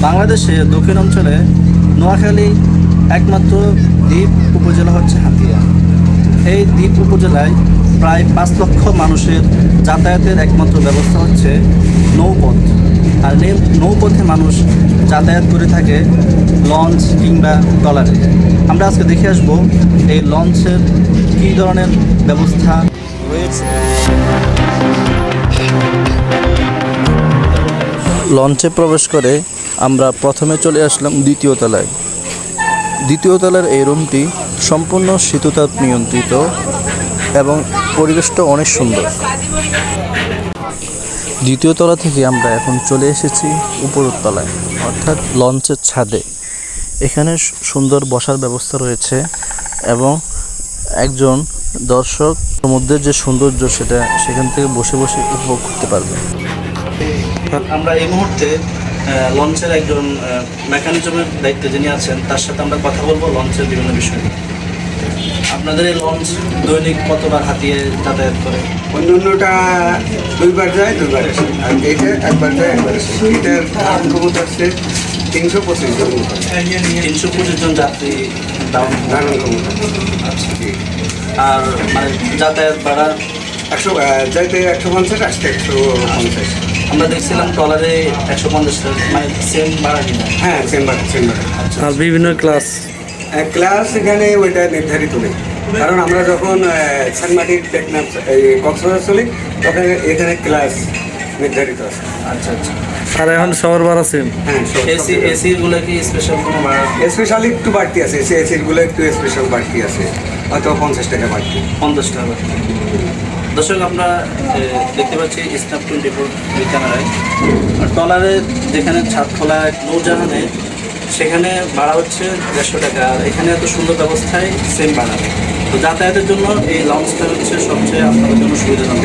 বাংলাদেশে দক্ষিণ অঞ্চলে নোয়াখালী একমাত্র দ্বীপ উপজেলা হচ্ছে হাতিয়া। এই দ্বীপ উপজেলায় প্রায় 5 লক্ষ মানুষের যাতায়াতের একমাত্র ব্যবস্থা হচ্ছে নৌপথ। আর নৌপথে মানুষ যাতায়াত করে থাকে লঞ্চ কিংবা ট্রলারে। আমরা আজকে দেখে আসব এই লঞ্চের কী ধরনের ব্যবস্থা রয়েছে। লঞ্চে প্রবেশ করে আমরা প্রথমে চলে আসলাম দ্বিতীয় তলায়। দ্বিতীয় তলার এই রুমটি সম্পূর্ণ শীততাপ নিয়ন্ত্রিত এবং পরিবেশটা অনেক সুন্দর। দ্বিতীয় তলা থেকে আমরা এখন চলে এসেছি উপরের তলায়, অর্থাৎ লঞ্চের ছাদে। এখানে সুন্দর বসার ব্যবস্থা রয়েছে এবং একজন দর্শক সমুদ্রের যে সৌন্দর্য সেটা সেখান থেকে বসে বসে উপভোগ করতে পারবে। আমরা এই মুহূর্তে লঞ্চের একজন মেকানিজমের দায়িত্বে যিনি আছেন তার সাথে আমরা কথা বলবো লঞ্চের বিভিন্ন বিষয় নিয়ে। আপনাদের এই লঞ্চ দৈনিক কতবার হাতিয়ে যাতায়াত করে? অন্যটা 2বার যায় 2বার আসে, আর এইটা 1বার যায় 1বার আসে। এটার ধারণ ক্ষমতা হচ্ছে 325 জন। 325 জন যাত্রী ধারণ ক্ষমতা। আচ্ছা, আর মানে যাতায়াত ভাড়া 100 যাইতে 150, আসতে 150। আমরা দেখছিলাম ট্রলারে 150 টাকা, মানে সেম ভাড়া কিনা? হ্যাঁ, সেম ভাড়া। আর বিভিন্ন ক্লাস ক্লাস এখানে ওইটা নির্ধারিত নেই, কারণ আমরা যখন সানমাটির টেকনাফ কক্সবাজার চলি তখন এখানে ক্লাস নির্ধারিত আছে। আচ্ছা। আর এখন সবার ভাড়া সেম? হ্যাঁ, এসিগুলো কি স্পেশাল কোনো ভাড়া? স্পেশালি একটু বাড়তি আছে, এসিগুলো একটু স্পেশাল বাড়তি আছে, হয়তো 50 টাকা বাড়তি। 50 টাকা। দর্শক, আমরা দেখতে পাচ্ছি স্ন্যাপ 24 ক্যামেরায় ট্রলারে যেখানে ছাদ খোলা নৌজাহানে সেখানে ভাড়া হচ্ছে 150 টাকা। আর এখানে এত সুন্দর ব্যবস্থায় সেম ভাড়া। তো যাতায়াতের জন্য এই লঞ্চটা হচ্ছে সবচেয়ে আপনাদের জন্য সুবিধাজনক।